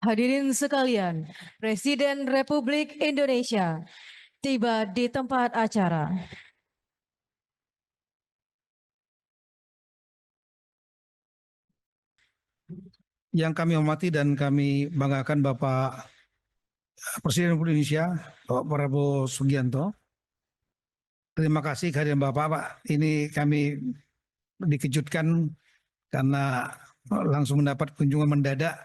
Hadirin sekalian, Presiden Republik Indonesia tiba di tempat acara. Yang kami hormati dan kami banggakan Bapak Presiden Republik Indonesia, Bapak Prabowo Subianto. Terima kasih kehadiran Bapak, Pak. Ini kami dikejutkan karena langsung mendapat kunjungan mendadak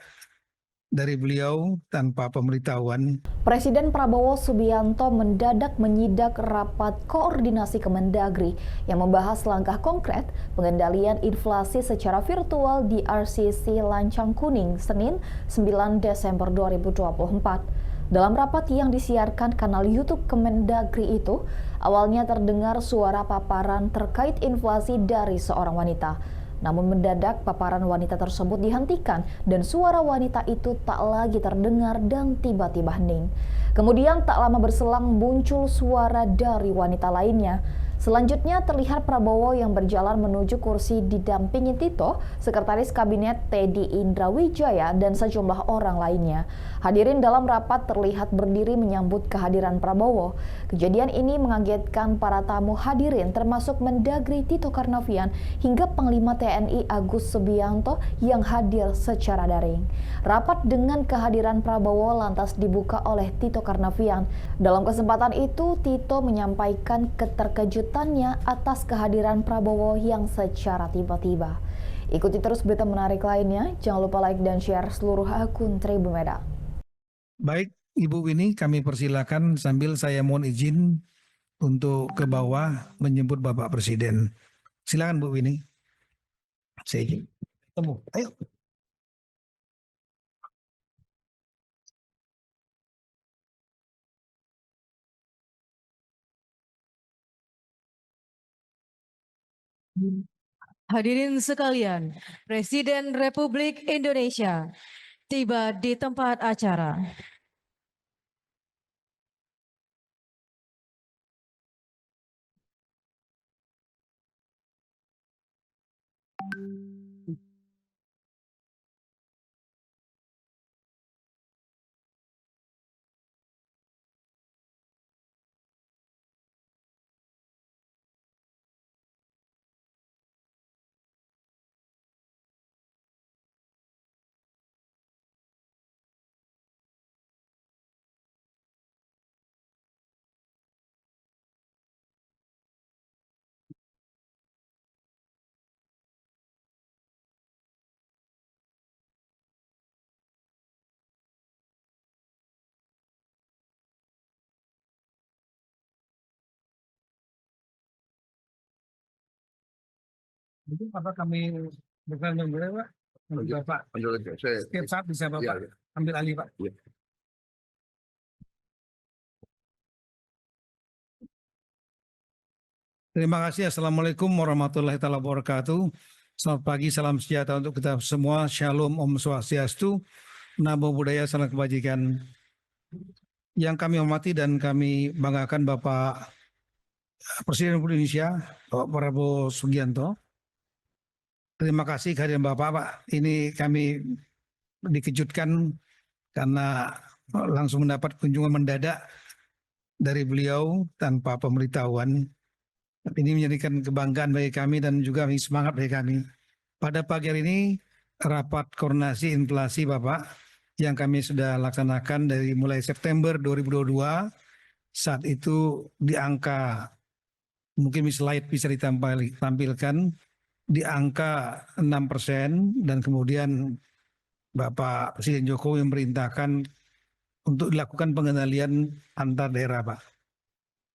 dari beliau tanpa pemberitahuan. Presiden Prabowo Subianto mendadak menyidak rapat koordinasi Kemendagri yang membahas langkah konkret pengendalian inflasi secara virtual di RCC Lancang Kuning, Senin 9 Desember 2024. Dalam rapat yang disiarkan kanal YouTube Kemendagri itu, awalnya terdengar suara paparan terkait inflasi dari seorang wanita. Namun mendadak paparan wanita tersebut dihentikan dan suara wanita itu tak lagi terdengar dan tiba-tiba hening. Kemudian tak lama berselang muncul suara dari wanita lainnya. Selanjutnya terlihat Prabowo yang berjalan menuju kursi didampingi Tito, Sekretaris Kabinet Teddy Indrawijaya, dan sejumlah orang lainnya. Hadirin dalam rapat terlihat berdiri menyambut kehadiran Prabowo. Kejadian ini mengagetkan para tamu hadirin termasuk Mendagri Tito Karnavian hingga Panglima TNI Agus Subianto yang hadir secara daring. Rapat dengan kehadiran Prabowo lantas dibuka oleh Tito Karnavian. Dalam kesempatan itu, Tito menyampaikan keterkejutannya atas kehadiran Prabowo yang secara tiba-tiba. Ikuti terus berita menarik lainnya. Jangan lupa like dan share seluruh akun Tribun Medan. Baik, Ibu Winnie, kami persilakan sambil saya mohon izin untuk ke bawah menjemput Bapak Presiden. Silakan Bu Winnie. Saya izin. Temu. Ayo. Hadirin sekalian, Presiden Republik Indonesia tiba di tempat acara. Mungkin Bapak kami bukan memulai Pak. Nanti Bapak setiap saat bisa Bapak ambil alih Pak. Ya. Terima kasih. Assalamualaikum warahmatullahi wabarakatuh. Selamat pagi, salam sejahtera untuk kita semua. Shalom, Om Swastiastu, Namo Buddhaya, salam kebajikan. Yang kami hormati dan kami banggakan Bapak Presiden Republik Indonesia, Bapak Prabowo Subianto. Terima kasih kehadiran Bapak, Pak. Ini kami dikejutkan karena langsung mendapat kunjungan mendadak dari beliau tanpa pemberitahuan. Ini menjadikan kebanggaan bagi kami dan juga semangat bagi kami. Pada pagi hari ini rapat koordinasi inflasi Bapak yang kami sudah laksanakan dari mulai September 2022, saat itu di angka, mungkin slide bisa ditampilkan, di angka 6%, dan kemudian Bapak Presiden Jokowi memerintahkan untuk dilakukan pengendalian antar daerah Pak.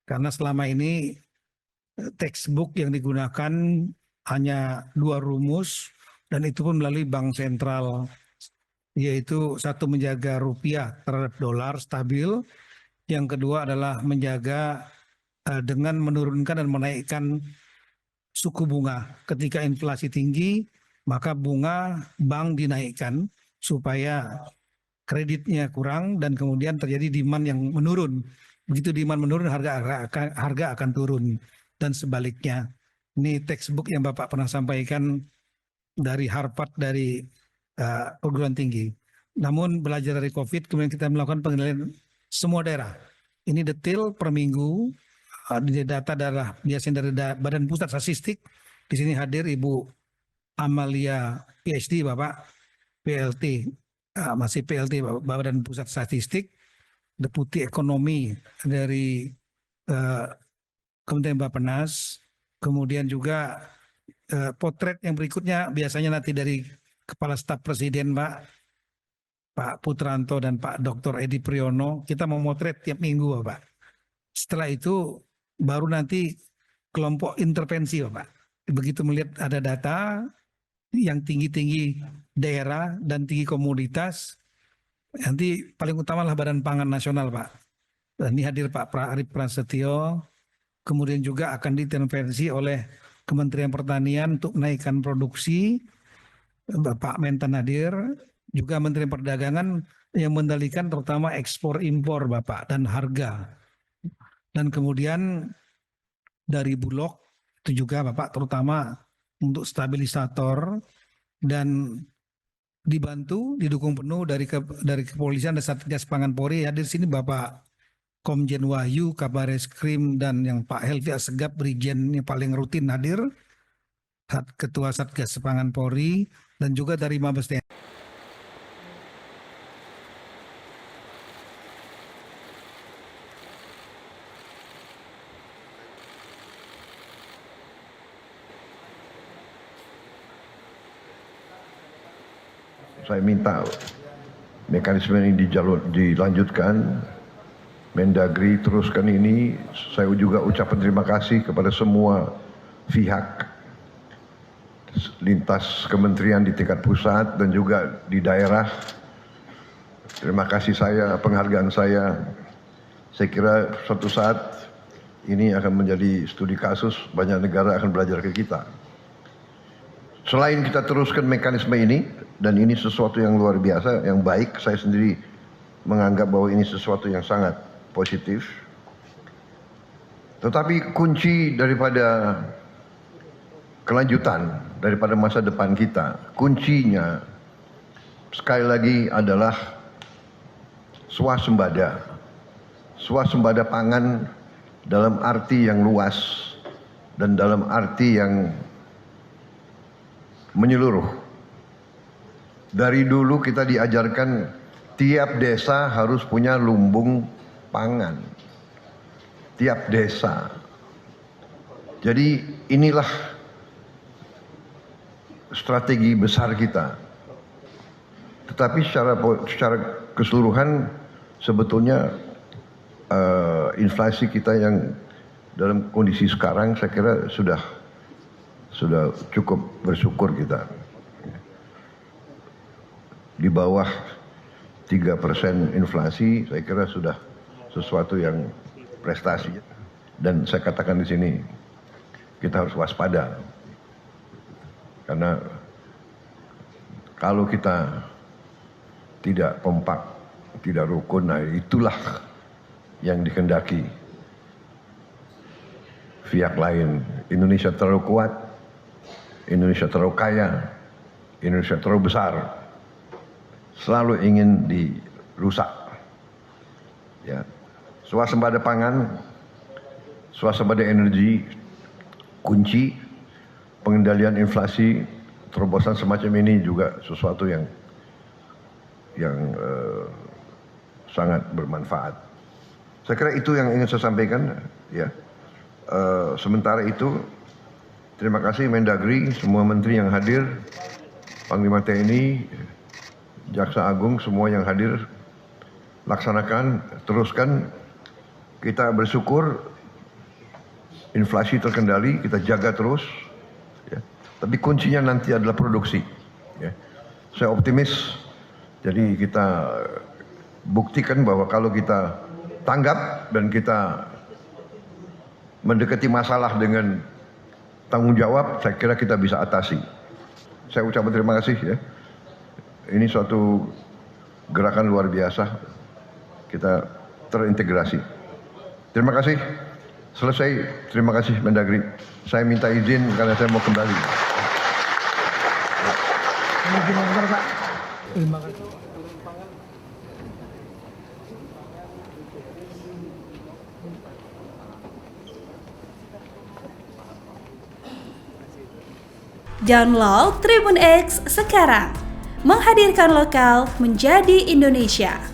Karena selama ini textbook yang digunakan hanya dua rumus, dan itu pun melalui bank sentral, yaitu satu menjaga rupiah terhadap dolar stabil, yang kedua adalah menjaga dengan menurunkan dan menaikkan suku bunga. Ketika inflasi tinggi, maka bunga bank dinaikkan supaya kreditnya kurang dan kemudian terjadi demand yang menurun. Begitu demand menurun, harga akan turun dan sebaliknya. Ini textbook yang Bapak pernah sampaikan dari Harvard, dari perguruan tinggi. Namun belajar dari COVID, kemudian kita melakukan pengendalian semua daerah. Ini detail per minggu. Di data adalah biasanya dari Badan Pusat Statistik. Di sini hadir Ibu Amalia PhD, Bapak PLT, masih PLT Badan Pusat Statistik, Deputi Ekonomi dari Kementerian Bappenas. Kemudian juga potret yang berikutnya biasanya nanti dari Kepala Staf Presiden, Pak Putranto dan Pak Dr. Edi Priyono. Kita memotret tiap minggu, Bapak. Setelah itu baru nanti kelompok intervensi, Bapak. Begitu melihat ada data yang tinggi-tinggi daerah dan tinggi komoditas, nanti paling utama lah Badan Pangan Nasional, Pak. Dan ini hadir Pak Arif Prasetyo. Kemudian juga akan diintervensi oleh Kementerian Pertanian untuk menaikkan produksi. Bapak Mentan hadir. Juga Menteri Perdagangan yang mengendalikan terutama ekspor impor, Bapak, dan harga. Dan kemudian dari Bulog itu juga Bapak terutama untuk stabilisator, dan dibantu didukung penuh dari kepolisian dan Satgas Pangan Polri. Hadir sini Bapak Komjen Wahyu, Kabareskrim, dan yang Pak Helvi Assegaf, Brigjen yang paling rutin hadir, Ketua Satgas Pangan Polri, dan juga dari Mabes TNI. Saya minta mekanisme ini dilanjutkan, Mendagri teruskan ini. Saya juga ucapkan terima kasih kepada semua pihak lintas kementerian di tingkat pusat dan juga di daerah. Terima kasih penghargaan saya. Saya kira suatu saat ini akan menjadi studi kasus, banyak negara akan belajar ke kita. Selain kita teruskan mekanisme ini, dan ini sesuatu yang luar biasa, yang baik, saya sendiri menganggap bahwa ini sesuatu yang sangat positif. Tetapi kunci daripada kelanjutan, daripada masa depan kita, kuncinya sekali lagi adalah swasembada. Swasembada pangan dalam arti yang luas dan dalam arti yang menyeluruh. Dari dulu kita diajarkan tiap desa harus punya lumbung pangan. Tiap desa. Jadi inilah strategi besar kita. Tetapi secara keseluruhan sebetulnya inflasi kita yang dalam kondisi sekarang saya kira sudah cukup bersyukur kita. Di bawah 3% inflasi saya kira sudah sesuatu yang prestasi. Dan saya katakan di sini kita harus waspada. Karena kalau kita tidak kompak, tidak rukun, nah itulah yang dikehendaki pihak lain. Indonesia terlalu kuat, Indonesia terlalu kaya, Indonesia terlalu besar, selalu ingin dirusak. Ya, swasembada pangan, swasembada energi, kunci pengendalian inflasi, terobosan semacam ini juga sesuatu yang sangat bermanfaat. Saya kira itu yang ingin saya sampaikan. Ya, sementara itu terima kasih Mendagri, semua menteri yang hadir, Panglima TNI, Jaksa Agung, semua yang hadir. Laksanakan, teruskan. Kita bersyukur inflasi terkendali, kita jaga terus. Ya. Tapi kuncinya nanti adalah produksi. Ya. Saya optimis. Jadi kita buktikan bahwa kalau kita tanggap dan kita mendekati masalah dengan tanggung jawab, saya kira kita bisa atasi. Saya ucapkan terima kasih ya. Ini suatu gerakan luar biasa. Kita terintegrasi. Terima kasih. Selesai. Terima kasih Mendagri. Saya minta izin karena saya mau kembali. Terima kasih. Download Tribun X sekarang, menghadirkan lokal menjadi Indonesia.